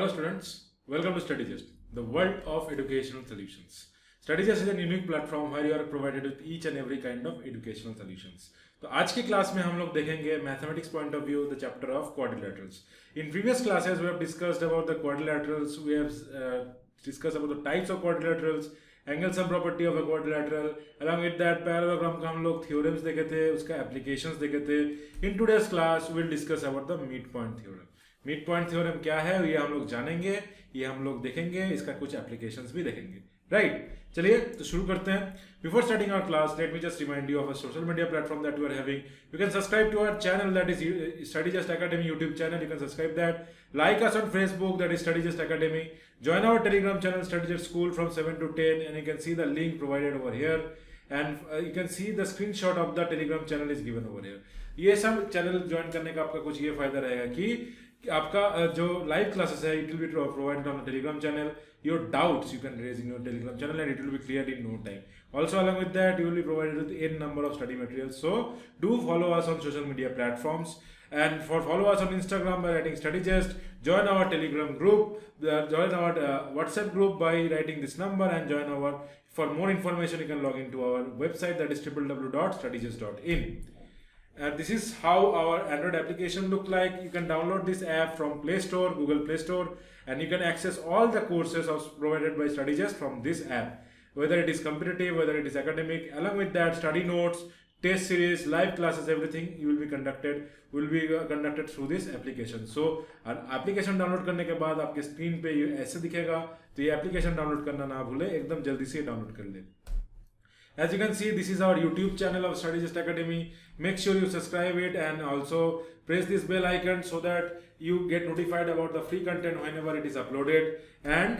Hello students, welcome to StudyGist, the world of educational solutions. StudyGist is a unique platform where you are provided with each and every kind of educational solutions. तो आज की class में हम लोग देखेंगे mathematics point of view the chapter of quadrilaterals. In previous classes we have discussed about the quadrilaterals, we have discussed about the types of quadrilaterals, angle sum property of a quadrilateral, along with that parallelogram का हम लोग theorems देखे थे, उसका applications देखे थे. In today's class we will discuss about the mid point theorem. Mid point theorem क्या है ये हम लोग जानेंगे, ये हम लोग देखेंगे, इसका कुछ एप्लीकेशंस भी देखेंगे. राइट, चलिए तो शुरू करते हैं. Before starting our class let me just remind you of a social media platform that you are having. You can subscribe to our channel that is StudyGist Academy YouTube channel. You can subscribe that. Like us on Facebook, that is StudyGist Academy. Join our Telegram channel StudyGist School from 7 to 10 and you can see the link provided over here. And you can see the screenshot of the Telegram channel is given over here. ये सब channel join करने का आपका कुछ ये फायदा रहेगा कि आपका जो लाइव क्लासेस है it will be provided on Telegram channel. Your doubts you can raise in your Telegram channel and it will be clear in no time. Also along with that you will be provided with n number of study materials. So do follow us on social media platforms and follow us on Instagram by writing StudyGist. Join our Telegram group, join our WhatsApp group by writing this number and join our. For more information you can log into our website that is www.studygist.in. This is how our Android application look like. You can download this app from Play Store, Google Play Store, and you can access all the courses provided by StudyGist from this app. Whether it is competitive, whether it is academic, along with that study notes, test series, live classes, everything will be conducted through this application. So application download करने के बाद आपके screen पे ये ऐसे दिखेगा, तो ये एप्लीकेशन डाउनलोड करना ना भूले, एकदम जल्दी से डाउनलोड कर ले. As you can see, this is our YouTube channel of StudyGist Academy. Make sure you subscribe it and also press this bell icon so that you get notified about the free content whenever it is uploaded. And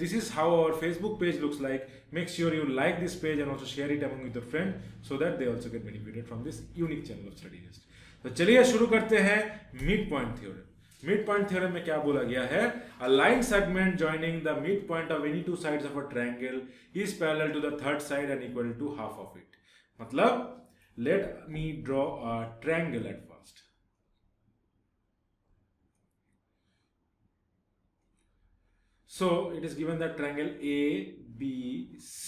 this is how our Facebook page looks like. Make sure you like this page and also share it among with your friends so that they also get benefited from this unique channel of StudyGist. तो चलिए शुरू करते हैं mid point theorem. Mid point theorem में क्या बोला गया है? A line segment joining the mid point of any two sides of a triangle is parallel to the third side and equal to half of it. मतलब let me draw a triangle at first. So it is given that triangle ABC.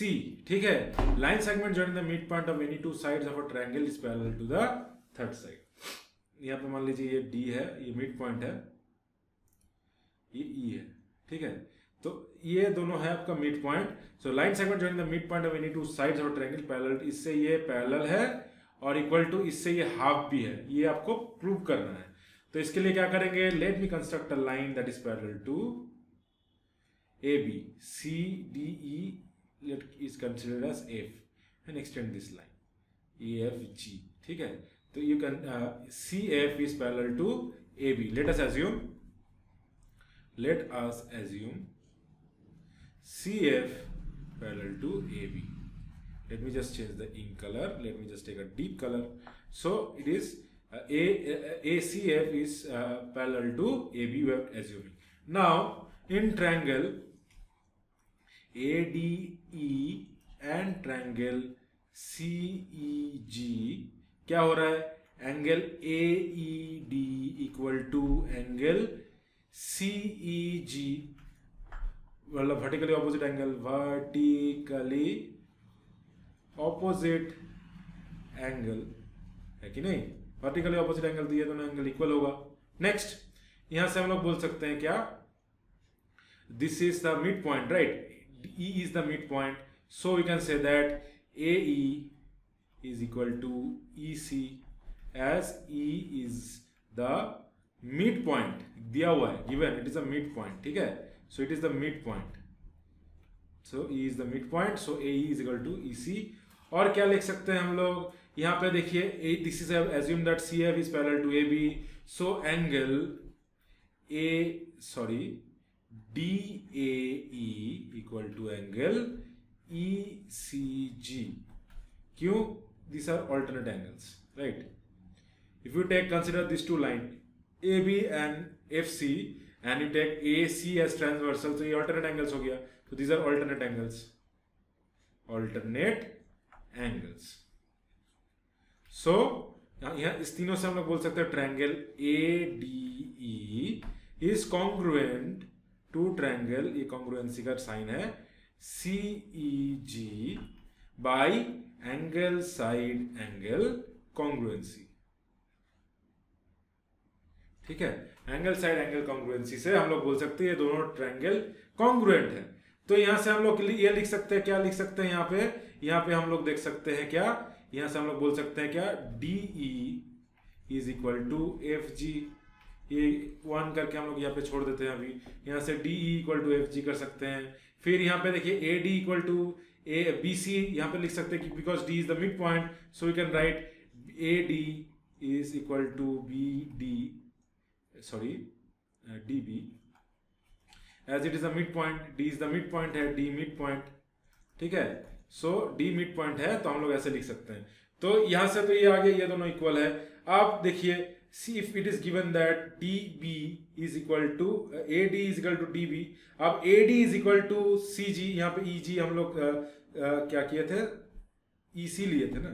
ठीक है, line segment joining the mid point of any two sides of a triangle is parallel to the third side. यहाँ पे मान लीजिए ये D है, ये mid point है, ये E है. ठीक है, तो ये दोनों है आपका mid point. So line segment joining the mid point of any two sides of triangle parallel, इससे ये पैरेलल है और इक्वल टू इससे ये हाफ भी है. ये आपको प्रूव करना है. तो इसके लिए क्या करेंगे? Let me construct a line that is parallel to AB. CDE is considered as F and extend this line AFG. ठीक है, तो you can CF is parallel to AB. Let us assume CF parallel to AB. Let me just change the ink color. Let me just take a deep color. So it is ACF is parallel to AB. We are assuming. Now in triangle ADE and triangle CEG क्या हो रहा है? Angle AED equal to angle CEG, मतलब vertically opposite angle, vertically opposite angle है कि नहीं? Vertically opposite angle दिए दोनों एंगल इक्वल होगा. नेक्स्ट यहां से हम लोग बोल सकते हैं क्या? This is the mid point, right? E is the midpoint, so we can say that AE is equal to EC as E is the midpoint. दिया हुआ है, given it is a midpoint. ठीक है, so it is the midpoint. So E is the midpoint, so AE is equal to EC. और क्या लिख सकते हैं हम लोग? यहाँ पे देखिए, this is assume that CF is parallel to AB, so angle DAE equal to angle ECG. क्यों? These are alternate angles, right? If you consider these two lines AB and FC and you take AC as transversal, so ये alternate angles हो गया. So these are alternate angles. So यहाँ इस तीनों से हम लोग बोल सकते हैं triangle ADE is congruent to triangle, ये कॉन्ग्रुएंसी का साइन है, CEG by angle side angle congruency. ठीक है, एंगल साइड एंगल कॉन्ग्रुएंसी से हम लोग बोल सकते हैं ये दोनों ट्रायंगल कॉन्ग्रुएंट है। तो यहां से हम लोग ये लिख सकते हैं, क्या लिख सकते हैं यहाँ पे हम लोग देख सकते हैं क्या, यहां से हम लोग बोल सकते हैं क्या, DE is equal to FG, ये 1 करके हम लोग यहाँ पे छोड़ देते हैं अभी, यहाँ से DE इक्वल टू FG कर सकते हैं। फिर यहाँ पे देखिए AD इक्वल टू BC यहाँ पे लिख सकते हैं, because D is the mid point, so we can write AD is equal to DB, as it is the mid point, D is the mid point है, D मिड पॉइंट। ठीक है, सो D mid point है, तो हम लोग ऐसे लिख सकते हैं। तो यहां से तो ये आ गया, ये दोनों इक्वल है। आप देखिए, see if it is given that DB is equal to AD is equal to DB, अब AD is equal to CG, यहाँ पे EG हम लोग क्या किए थे, EC लिए थे ना।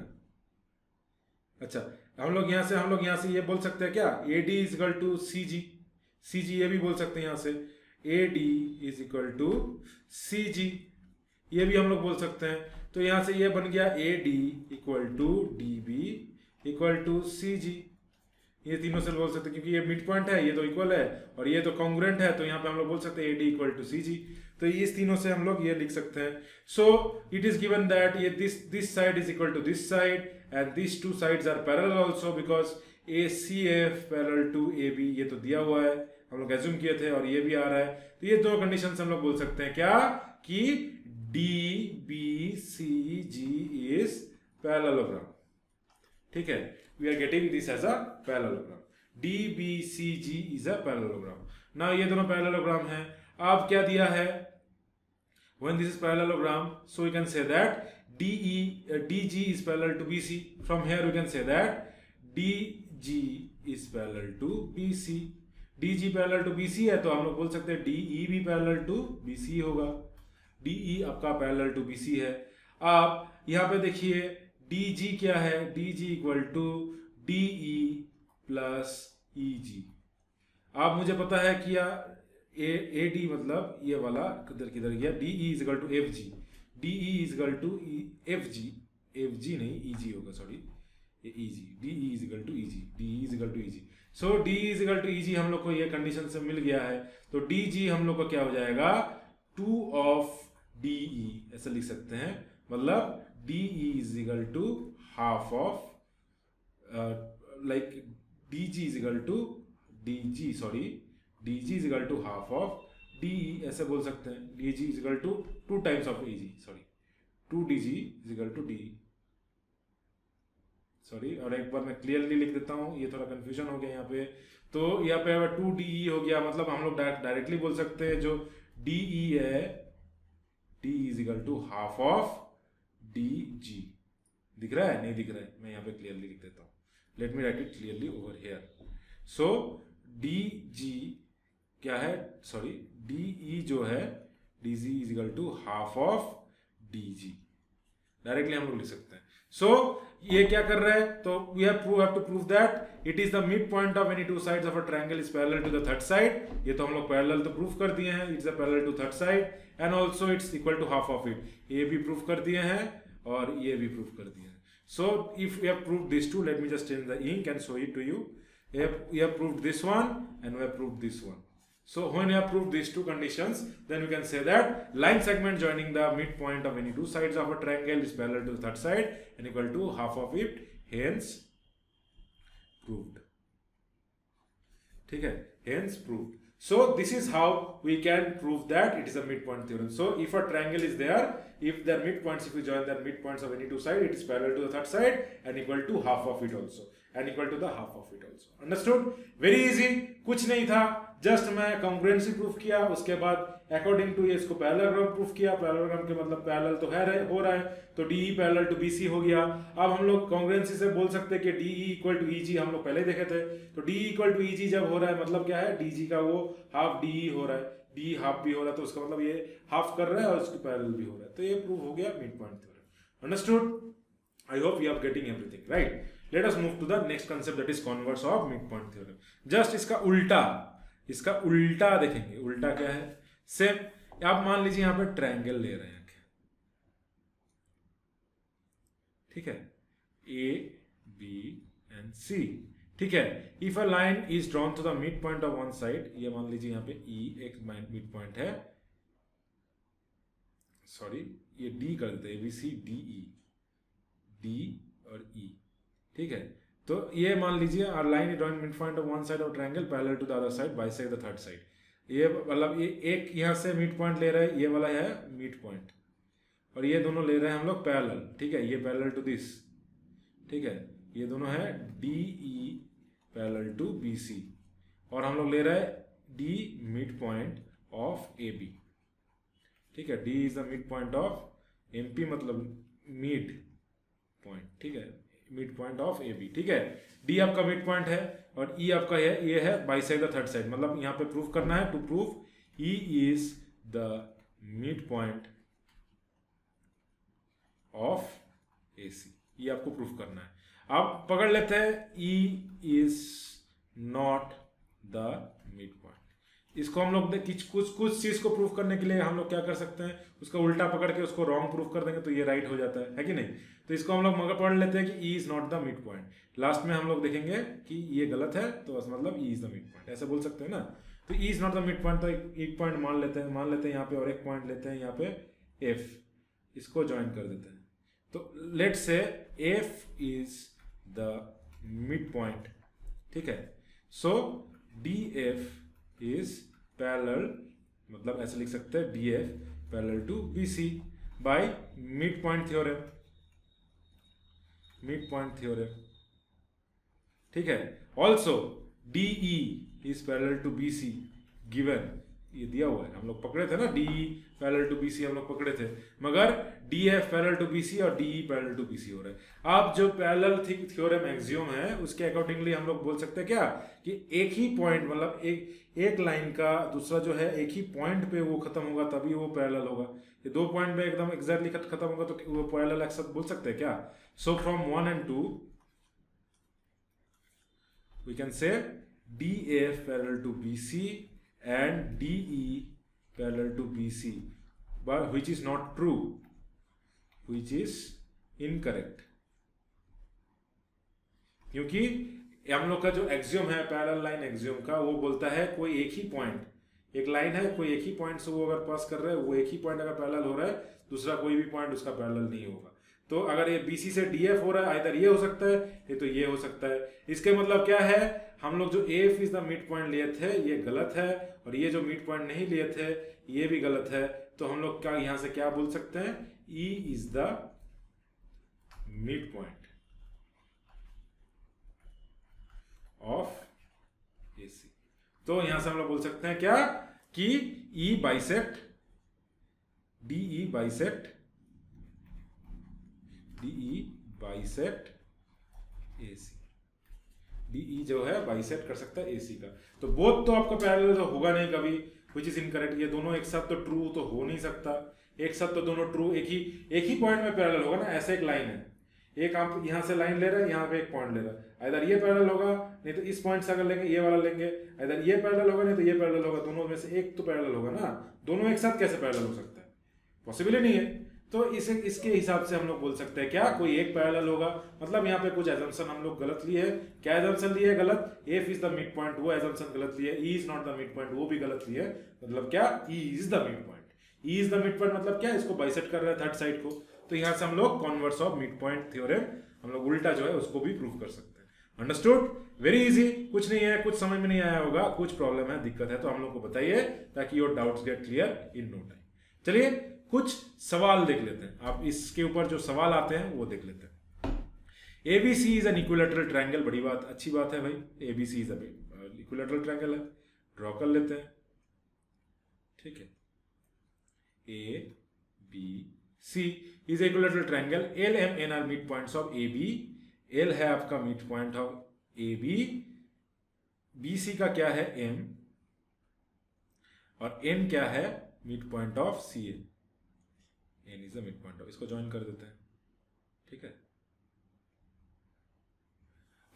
अच्छा, हम लोग यहाँ से ये बोल सकते हैं क्या, AD is equal to CG ये भी बोल सकते हैं, यहाँ से AD is equal to CG ये भी हम लोग बोल सकते हैं। तो यहाँ से ये बन गया AD equal to DB equal to CG, ये तीनों से बोल सकते हैं, क्योंकि ये मिड पॉइंट है, ये तो इक्वल है और ये तो कॉन्ग्रुएंट है, तो यहाँ पे हम लोग बोल सकते हैं AD इक्वल टू CG। तो इस तीनों से हम लोग ये लिख सकते हैं। So it is given that ये this side is equal to this side and this two sides are parallel also, because ACF parallel to AB, ये तो दिया हुआ है, हम लोग एज्यूम किए थे, और ये भी आ रहा है। तो ये दो कंडीशन हम लोग बोल सकते हैं क्या, कि DBCG इज पैरेललोग्राम। ठीक है, we are getting this as a parallelogram, DBCG is a parallelogram. Now ये दोनों पैरेललोग्राम है। अब क्या दिया है, when this is parallelogram, so we can say that DG is parallel to BC. From here we can say that DG is parallel to BC. DG parallel to BC है, तो हम लोग बोल सकते हैं DE भी पैरेलल टू BC होगा। DE आपका पैरेलल टू BC है। आप यहाँ पे देखिए DG क्या है, DG equal to DE plus EG। आप मुझे पता है कि AD मतलब ये वाला किधर गया, DE is equal to FG, DE is equal to FG नहीं EG होगा, सॉरी ये EG, DE is equal to EG, DE is equal to EG। So DE is equal to EG हम लोग को ये कंडीशन से मिल गया है। तो DG हम लोग को क्या हो जाएगा, 2 ऑफ DE ऐसा लिख सकते हैं, मतलब DE is equal to half of like DG is equal to DG is equal to half of DE ऐसे बोल सकते हैं। DG is equal to 2 times of EG, sorry 2DG is equal to DE, sorry. और एक बार मैं clearly लिख देता हूँ, ये थोड़ा कंफ्यूजन हो गया यहाँ पे। तो यहाँ पे 2DE हो गया, मतलब हम लोग डायरेक्टली बोल सकते हैं जो DE है, DE is equal to half of DG। दिख रहा है, नहीं दिख रहा है, मैं यहाँ पे क्लियरली लिख देता हूँ। Let me write it clearly over here. So DG क्या है, सॉरी DE जो है, DG is equal to half of DG, directly हम लोग लिख सकते हैं। सो ये क्या कर रहा है, तो we have to prove that it is the mid point of any two sides of a triangle is parallel to the third side. ये तो हम लोग पैरेलल तो प्रूव कर दिए हैं, it's a parallel to third side and also it's equal to half of it, ये भी प्रूव कर दिए हैं और ये भी प्रूव कर दिए हैं। So if we have proved this two, let me just change the ink and show it to you. We have proved this one and we have proved this one. So when we have proved these two conditions, then we can say that line segment joining the midpoint of any two sides of a triangle is parallel to the third side and equal to half of it, hence proved. ठीक है, hence proved. So this is how we can prove that it is a midpoint theorem. So if a triangle is there, if their midpoints, if we join their midpoints of any two sides, it is parallel to the third side and equal to half of it also. And equal to the half of it also. Understood? Very easy. कुछ नहीं था, just मैं congruency proof किया, उसके बाद according to ये इसको parallelogram proof किया। पैरेललोग्राम के मतलब पैरेलल तो हो रहा है, तो DE पैरेलल टू BC हो गया। अब हम लोग कॉन्ग्रुएंसी से बोल सकते हैं कि DE इक्वल टू EG हम लोग पहले देखे थे। तो DE इक्वल टू EG जब हो रहा है, मतलब क्या है, DG का वो हाफ DE हो रहा है, DE हाफ भी हो रहा है, तो उसका मतलब ये हाफ कर रहा है और उसके पैरेलल भी हो रहा है, तो ये प्रूव हो गया mid point theorem. Understood? I hope you are getting everything right. Let us move to the next concept, that is converse of midpoint theorem. Just इसका उल्टा, इसका उल्टा देखेंगे, उल्टा क्या है, सेम। आप मान लीजिए यहाँ पे ट्रायंगल ले रहे हैं, ठीक है, ए बी एंड सी, ठीक है। If a line is drawn to the mid point of one side, ये मान लीजिए यहाँ पे ई एक मिड पॉइंट है, सॉरी ये डी कर देते हैं, A B C D E, D और ई, ठीक है। तो ये मान लीजिए our line is drawing mid point of one side of triangle parallel to the other side bisect the third side. ये मतलब ये एक यहाँ से मिड पॉइंट ले रहा है, ये वाला है मिड पॉइंट, और ये दोनों ले रहे हैं हम लोग पैरेलल, ठीक है, ये पैरेलल टू दिस, ठीक है, ये दोनों है D E parallel to B C, और हम लोग ले रहे हैं D mid point of A B, ठीक है। D is the mid point of M P, मतलब मिड पॉइंट, ठीक है, mid point of A B, ठीक है। डी आपका मिड पॉइंट है और ई आपका है, ये है बाइसेक्ट द थर्ड साइड, मतलब यहाँ पे प्रूफ करना है, to proof E is the mid point of A C, ये आपको प्रूफ करना है। आप पकड़ लेते हैं E is not the mid point. इसको हम लोग कुछ चीज को प्रूफ करने के लिए हम लोग क्या कर सकते हैं, उसका उल्टा पकड़ के उसको रॉन्ग प्रूफ कर देंगे तो ये राइट हो जाता है कि नहीं। तो इसको हम लोग मगर पढ़ लेते हैं कि ई is not the mid point, last में हम लोग देखेंगे कि ये गलत है, तो बस मतलब ई इज द मिड पॉइंट, ऐसे बोल सकते हैं ना। तो ई is not the mid point, तो एक पॉइंट मान लेते हैं यहाँ पे, और एक पॉइंट लेते हैं यहाँ पे एफ, इसको ज्वाइन कर देते हैं। तो let's say F is the mid point, ठीक है। So D F is parallel, मतलब ऐसे लिख सकते हैं D F parallel to B C by mid point theorem, mid point theorem, ठीक है। Also D E is parallel to B C given, ये दिया हुआ है, हम लोग पकड़े थे ना, D E parallel to B C हम लोग पकड़े थे, मगर D F parallel to B C और D E parallel to B C हो रहा है। अब जो पैरेलल थ्योरम एक्सियोम है उसके अकॉर्डिंगली हम लोग बोल सकते हैं क्या, कि एक ही पॉइंट, मतलब एक लाइन का दूसरा जो है एक ही पॉइंट पे वो खत्म होगा तभी वो पैरेलल होगा। ये दो पॉइंट पे एकदम एग्जैक्टली खत्म होगा तो वो पैरेलल एक्सेप्ट बोल सकते हैं क्या। So from 1 and 2 we can say DF parallel to BC and DE parallel to BC, but which is not true, which is incorrect, क्योंकि हम लोग का जो एक्सियोम है पैरेलल लाइन एक्सियोम का, वो बोलता है कोई एक ही पॉइंट, एक लाइन है, कोई एक ही पॉइंट से वो अगर पास कर रहा है, वो एक ही पॉइंट अगर पैरेलल हो रहा है, दूसरा कोई भी पॉइंट उसका पैरेलल नहीं होगा। तो अगर ये BC से DF हो रहा है, इधर ये हो सकता है, ये तो ये हो सकता है। इसके मतलब क्या है, हम लोग जो AF is the mid point लिए थे ये गलत है, और ये जो मिड पॉइंट नहीं लिए थे ये भी गलत है। तो हम लोग क्या यहां से क्या बोल सकते हैं, E is the mid point of AC। तो यहां से हम लोग बोल सकते हैं क्या, कि E bisect DE bisect AC, DE जो है बाइसेक्ट कर सकता है AC का। तो बोथ तो आपका पैरेलल तो होगा नहीं कभी, व्हिच इज इनकरेक्ट। ये दोनों एक साथ तो ट्रू तो हो नहीं सकता, एक साथ तो दोनों ट्रू एक ही पॉइंट में पैरेलल होगा ना। ऐसे एक लाइन है, एक आप यहां से लाइन ले रहे हैं, यहाँ पे एक पॉइंट ले रहा है, इधर ये पैरेलल होगा, नहीं तो इस पॉइंट से अगर लेंगे ये वाला लेंगे, इधर ये पैरेलल होगा नहीं तो ये पैरेलल होगा, दोनों में से एक तो पैरेलल होगा ना। दोनों एक साथ कैसे पैरेलल हो सकता है, पॉसिबल ही नहीं है। तो इसके हिसाब से हम लोग बोल सकते हैं क्या, कोई एक पैरेलल होगा। मतलब यहाँ पे कुछ एजम्पशन हम लोग गलत लिए है। क्या एजम्पशन लिए है गलत, F is the mid point वो एजम्पशन गलत लिए, ई is not the mid point वो भी गलत लिए। मतलब क्या, ई is the mid point, E is the mid point मतलब क्या, इसको बाइसेक्ट कर रहा है थर्ड साइड को। तो यहाँ से हम लोग converse of mid point theorem हम लोग उल्टा जो है उसको भी प्रूव कर सकते हैं। अंडरस्टूड, वेरी इजी, कुछ नहीं है, कुछ समझ में नहीं आया होगा, कुछ प्रॉब्लम है, दिक्कत है तो हम लोग को बताइए, ताकि your doubts get clear in no time. चलिए कुछ सवाल देख लेते हैं, आप इसके ऊपर जो सवाल आते हैं वो देख लेते हैं। ABC is an equilateral triangle, बड़ी बात, अच्छी बात है भाई, ABC is an equilateral triangle है, ड्रॉ कर लेते हैं, ठीक है। ABC is equilateral triangle, LMN are mid points of AB, L है आपका mid point of AB, BC का क्या है M, और N क्या है mid point of CA, N is the mid point of, इसको ज्वाइन कर देते हैं, ठीक है।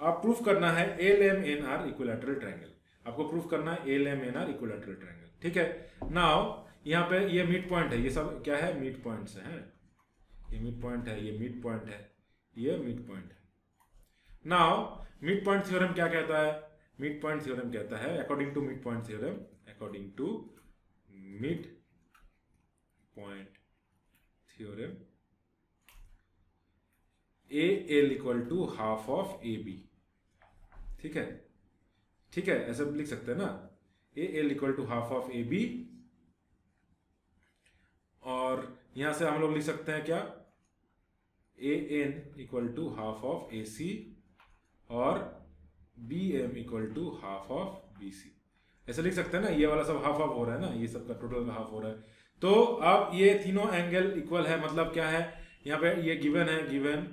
आप प्रूफ करना है LMN आर इक्विलैटरल ट्रायंगल। आपको प्रूफ करना है L M N are equilateral triangle. ठीक है, नाउ यहाँ पे ये मिड पॉइंट है, ये सब क्या है, मिड पॉइंट्स हैं, ये मिड पॉइंट है, ये मिड पॉइंट है, ये मिड पॉइंट है। नाउ मिड पॉइंट थ्योरम क्या कहता है, मिड पॉइंट थ्योरम कहता है according to mid point theorem, according to mid point theorem A L equal to half of A B. ठीक है, ठीक है, ऐसा लिख सकते हैं ना, A L equal to half of A B, और यहां से हम लोग लिख सकते हैं क्या, A N equal to half of A सी और B M equal to half of B C. ऐसे लिख सकते हैं ना, ये वाला सब हाफ ऑफ हो रहा है ना, ये सब का टोटल हाफ हो रहा है। तो अब ये तीनों एंगल इक्वल है, मतलब क्या है, यहाँ पे ये गिवन है, given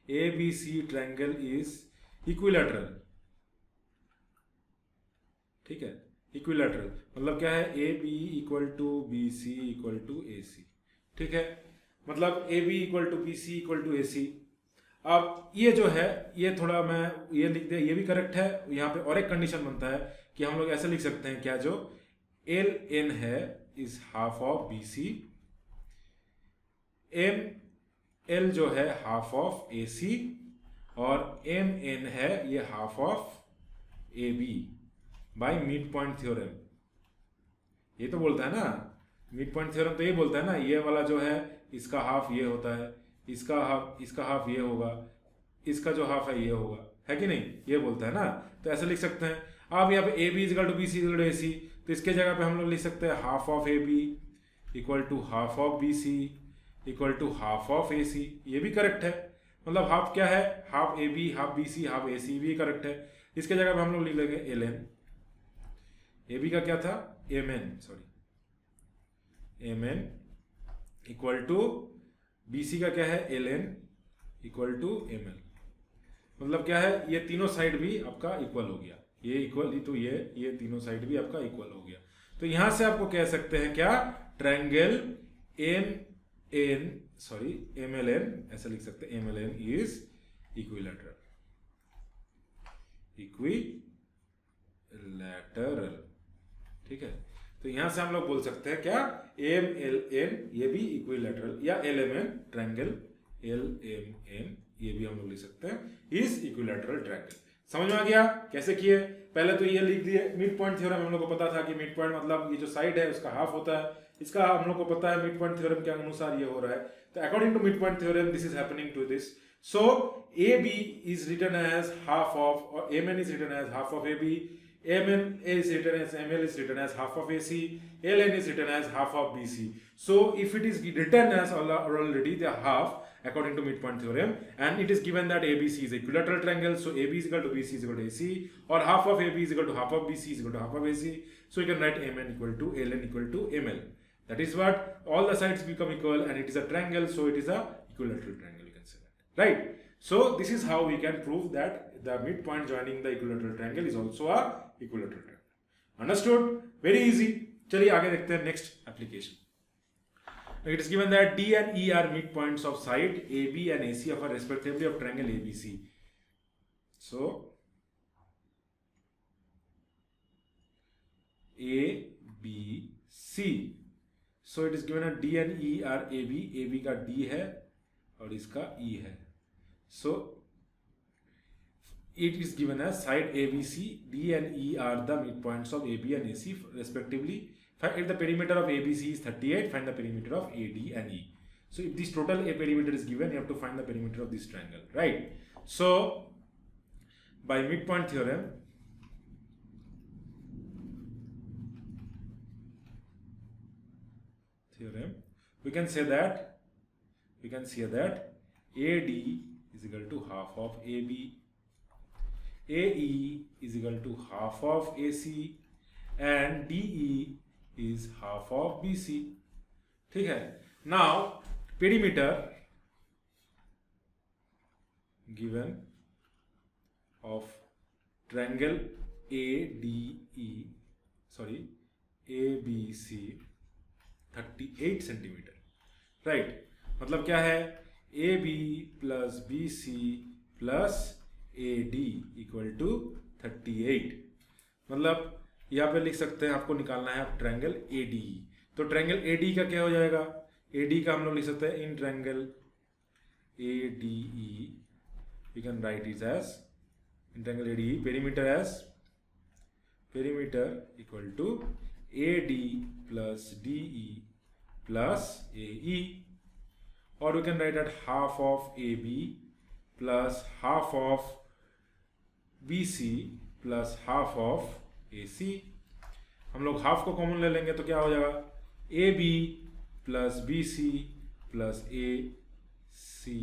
A B C triangle is equilateral. ठीक है, इक्विलैटरल मतलब क्या है, A B equal to B C equal to A C. ठीक है, मतलब A B equal to B C equal to A C. अब ये जो है, ये थोड़ा मैं ये लिख दे, ये भी करेक्ट है। यहाँ पे और एक कंडीशन बनता है कि हम लोग ऐसे लिख सकते हैं क्या, जो एल एन है is half of B C, M L जो है हाफ ऑफ ए सी, और एम एन है ये half of A B by mid point theorem. ये तो बोलता है ना, मिड पॉइंट थ्योरम तो ये बोलता है ना, ये वाला जो है इसका हाफ ये होता है, इसका हाफ ये होगा, इसका जो हाफ है ये होगा, है कि नहीं, ये बोलता है ना। तो ऐसे लिख सकते हैं। अब यहाँ पे A B equal to B C equal to A C, तो इसके जगह पे हम लोग लिख सकते हैं half of A B equal to half of B C equal to half of A C. ये भी करेक्ट है, मतलब हाफ क्या है, half A B half B C half A C, भी करेक्ट है। इसके जगह पे हम लोग लिख लेंगे एल एन, ए बी का क्या था, M N, sorry M N equal to B C का क्या है, L N equal to M L. मतलब क्या है, ये तीनों साइड भी आपका इक्वल हो गया, ये इक्वल, तो ये तीनों साइड भी आपका इक्वल हो गया। तो यहां से आपको कह सकते हैं क्या, triangle M N, sorry M L N, ऐसा लिख सकते हैं, M L N is equilateral, equilateral. ठीक है, तो यहां से हम लोग बोल सकते हैं क्या, एम एल एन ये भी इक्विलैटरल, या L M N triangle L M N ये भी हम लोग लिख सकते हैं, इज इक्विलैटरल ट्रायंगल। समझ में आ गया कैसे किए। पहले तो ये लिख दिए, मिड पॉइंट थ्योरम हम लोग को पता था कि मिड पॉइंट मतलब ये जो साइड है उसका हाफ होता है, इसका हम लोग को पता है मिड पॉइंट थ्योरम के अनुसार ये हो रहा है। तो according to mid point theorem this is happening to this, so A B is written as half of, और M N is written as half of A B, MN is written as ML is written as half of AC, LN is written as half of BC. So if it is written as already the half according to midpoint theorem, and it is given that ABC is equilateral triangle, so AB is equal to BC is equal to AC, or half of AB is equal to half of BC is equal to half of AC. So you can write MN equal to LN equal to ML. That is what all the sides become equal, and it is a triangle, so it is a equilateral triangle. You can say that, right? So this is how we can prove that the midpoint joining the equilateral triangle is also a equilateral triangle. Understood? Very easy. चलिए आगे देखते हैं next application. It is given that D and E are midpoints of side AB and AC of a respectively of triangle ABC. So A, B, C. So it is given that D and E are AB. AB का D है और इसका E है. So it is given as side ABC, D and E are the midpoints of AB and AC respectively. If the perimeter of ABC is 38, find the perimeter of AD and E. So if this total A perimeter is given, you have to find the perimeter of this triangle, right? So by midpoint theorem, we can say that AD is equal to half of AB, AE is equal to half of AC, and DE is half of BC. ठीक है, now perimeter given of triangle ABC 38 centimetre, right? मतलब क्या है, AB plus BC plus AD equal to 38. मतलब यहाँ पे लिख सकते हैं, आपको निकालना है आप ट्रायंगल ADE। तो ट्रायंगल ADE का क्या हो जाएगा, ADE का हम लोग लिख सकते हैं in triangle ADE we can write it as in triangle ADE perimeter equal to AD plus DE plus AE, or we can write at half of AB plus half of BC plus half of AC। हम लोग half को common ले लेंगे तो क्या हो जाएगा, AB plus BC plus AC,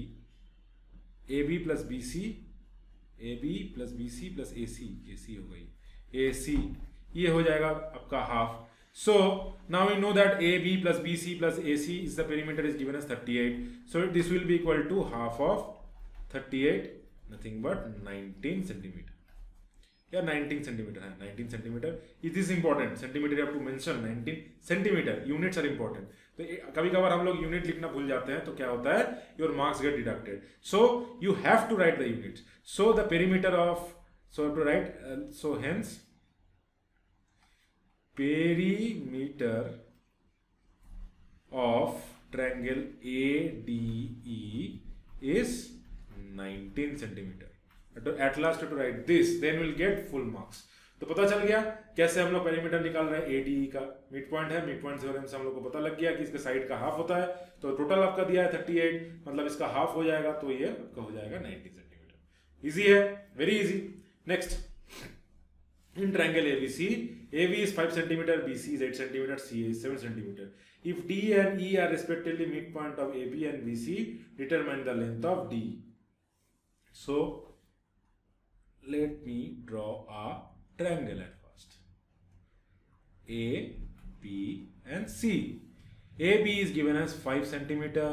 AB plus BC, AB plus BC plus AC, AC हो गई AC, ये हो जाएगा आपका half. So now we know that AB plus BC plus AC is the perimeter is given as 38. So this will be equal to half of 38, nothing but 19 centimeter. या 19 centimetre है, 19 centimetre. It is important, centimetre you have to mention 19 centimetre, units are important. तो कभी कभार हम लोग unit लिखना भूल जाते हैं तो क्या होता है, your marks get deducted. So you have to write the units. So the perimeter of, so to write, so hence perimeter of triangle ADE is 19 centimetre. At last to write this, then we'll get full marks। तो पता चल गया कैसे हम लोग perimeter निकाल रहे हैं। ADE का मिड पॉइंट है, मिड पॉइंट थ्योरम से हम लोग को पता लग गया कि इसके साइड का हाफ होता है। तो टोटल आपका दिया है 38, मतलब इसका हाफ हो जाएगा तो ये आपका हो जाएगा 90 सेंटीमीटर। इजी है, very easy. Next, in triangle ABC, AB is 5 centimeter, BC is 8 centimeter, CA is 7 centimeter. If D and E are respectively midpoint of AB and BC, determine the length of D. So let me draw a triangle at first. A, B and C. AB is given as 5 centimeter,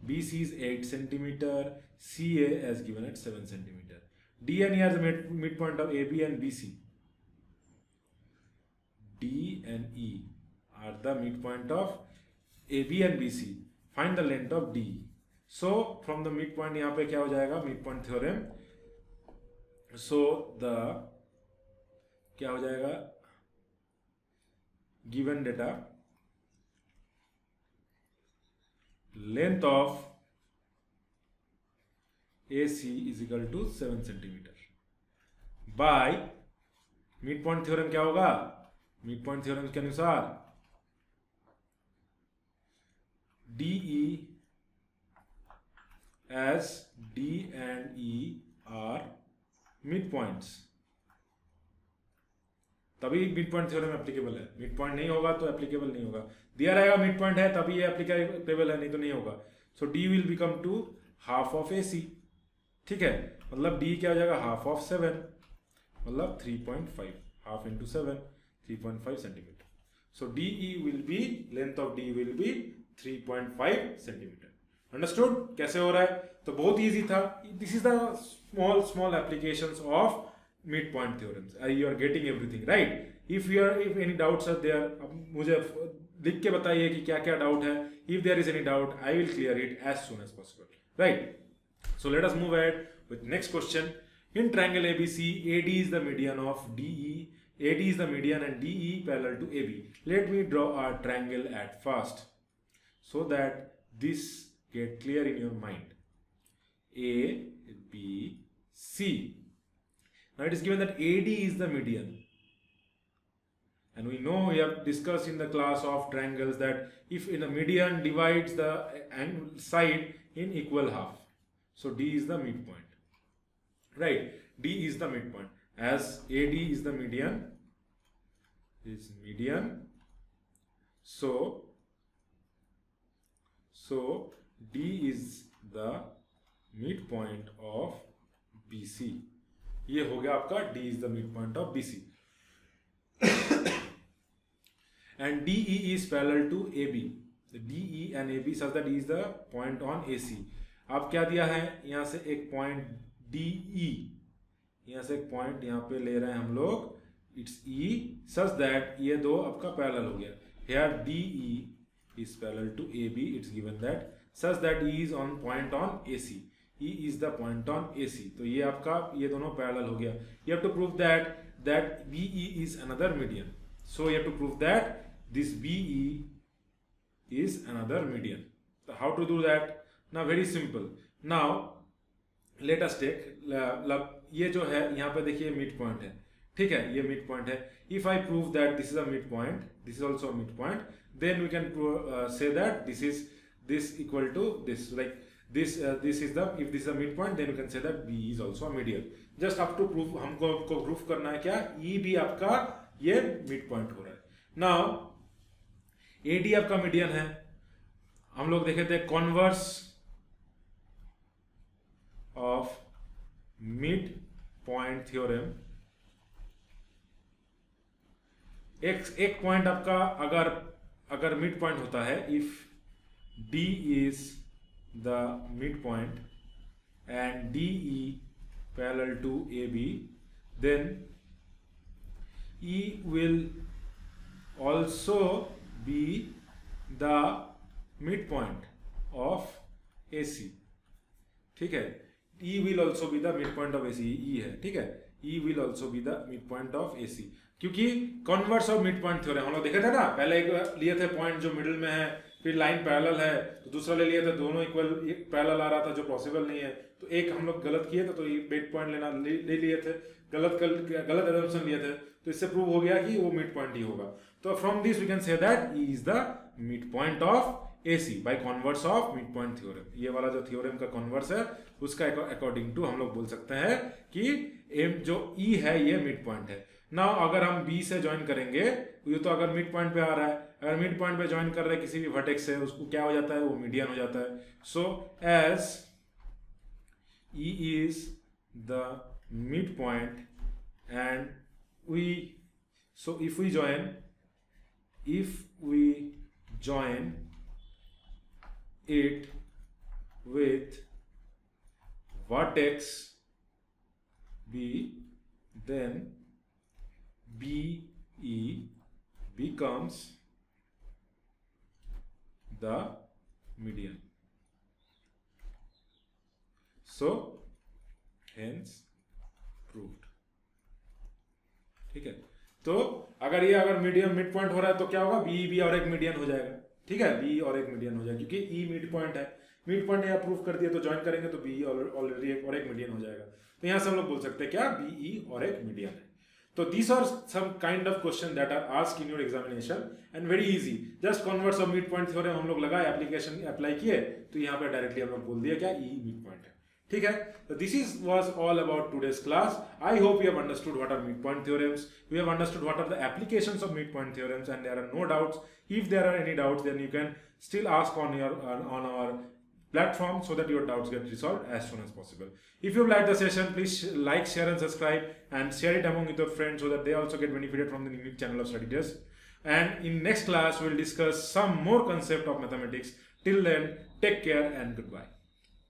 BC is 8 centimeter, CA is given at 7 centimeter. D and E are the midpoint of AB and BC. D and E are the midpoint of AB and BC. Find the length of D. So from the midpoint यहाँ पे क्या हो जाएगा, midpoint theorem. So the क्या हो जाएगा, given data, length of AC is equal to 7 centimeter by midpoint theorem क्या होगा, midpoint theorem के अनुसार DE as D and E are midpoints, तभी मिड पॉइंट थ्योरम एप्लीकेबल है। मिड पॉइंट नहीं होगा तो एप्लीकेबल नहीं होगा। दिया रहेगा मिड पॉइंट है तभी ये एप्लीकेबल है, नहीं तो नहीं होगा। So D will become to half of AC, ठीक है। मतलब डी क्या हो जाएगा, हाफ ऑफ 7, मतलब 3.5, half into 7, 3.5 centimetre. So DE will be, length of D will be 3.5 centimetre. Understood कैसे हो रहा है? तो बहुत ईजी था। This is the small applications of mid point theorems. You are getting everything right. If any doubts are there, अब मुझे लिख के बताइए कि क्या क्या डाउट है। If there is any doubt I will clear it as soon as possible, right. So let us move ahead with next question. In triangle ABC, AD is the median of DE, AD is the median and DE parallel to AB. Let me draw a triangle at first so that this get clear in your mind. A, B, C. Now it is given that AD is the median. And we know, we have discussed in the class of triangles that if in a median divides the side in equal half. So D is the midpoint, right? D is the midpoint. As AD is the median, so D is the midpoint of BC. ये हो गया आपका D is the midpoint of BC. And DE is parallel to AB. The DE and AB such that E is the point on AC. अब क्या दिया है, यहाँ से एक पॉइंट DE, यहाँ से एक पॉइंट यहाँ पे ले रहे हैं हम लोग, इट्स E such that ये दो आपका पैरेलल हो गया। Here DE is parallel to AB, it's given that such that E is on point on AC. E is the point on AC. तो ये आपका ये दोनों पैरेलल हो गया। You have to prove that that BE is another median. So you have to prove that this BE is another median. So how to do that? Now very simple. Now let us take ये जो है यहाँ पे देखिए mid point है, ठीक है, ये मिड पॉइंट है. If I prove that this is a midpoint, this is also a midpoint, then we can say that this equal to this, like this is the, if this is a midpoint, then we can say that B is also a median. Just up to prove, हमको proof करना है क्या, E भी आपका ये midpoint हो रहा है. Now AD आपका मीडियन है. हम लोग देखे थे converse of mid point theorem. एक पॉइंट आपका अगर मिड पॉइंट होता है, if D is the midpoint and DE parallel to AB, then E will also be the midpoint of AC. ठीक है, E will also be the midpoint of AC. E है, ठीक है, E will also be the midpoint of AC. क्योंकि converse of mid point theorem हम लोग देखे थे ना, पहले एक लिए थे पॉइंट जो मिडिल में है, फिर लाइन पैरेलल है, तो दूसरा ले लिया था दोनों इक्वल पैरेलल आ रहा था जो पॉसिबल नहीं है, तो एक हम लोग गलत किए थे, तो ये मिड पॉइंट लेना ले लिए थे, गलत असम्पशन लिए थे, तो इससे प्रूव हो गया कि वो मिड पॉइंट ही होगा. तो from this we can say that E is the mid point of AC by converse of mid point theorem. ये वाला जो थ्योरम का कॉन्वर्स है उसका अकॉर्डिंग टू हम लोग बोल सकते हैं कि जो E है ये मिड पॉइंट है. नाउ अगर हम B से ज्वाइन करेंगे, ये तो अगर मिड पॉइंट पे आ रहा है, अगर मिड पॉइंट पे ज्वाइन कर रहे हैं किसी भी वर्टेक्स से, उसको क्या हो जाता है, वो मीडियन हो जाता है. So as E is the midpoint and if we join it with vertex B, then BE becomes the median. So hence proved. ठीक है, तो अगर मीडियम मिड पॉइंट हो रहा है तो क्या होगा, BE भी और एक मीडियन हो जाएगा. ठीक है, BE और एक मीडियन हो जाएगा क्योंकि E मिड पॉइंट है. मिड पॉइंट यहाँ प्रूफ कर दिया तो ज्वाइन करेंगे तो BE ऑलरेडी एक और एक मीडियन हो जाएगा. तो यहाँ से हम लोग बोल सकते हैं क्या, BE और एक मीडियन है. So these are some kind of question that are asked in your examination and very easy. Just converse of midpoint theorem हम लोग लगाए, एप्लीकेशन अप्लाई किए, तो यहाँ पे डायरेक्टली हम लोग बोल दिया क्या, E midpoint है. ठीक है, so this was all about today's class. I hope you have understood what are midpoint theorems. You have understood what are the applications of midpoint theorems, and there are no doubts. If there are any doubts, then you can still ask on our platform so that your doubts get resolved as soon as possible. If you liked the session, please like, share and subscribe, and share it among with your friends so that they also get benefited from the unique channel of Study Test. And in next class, we'll discuss some more concept of mathematics. Till then, take care and goodbye.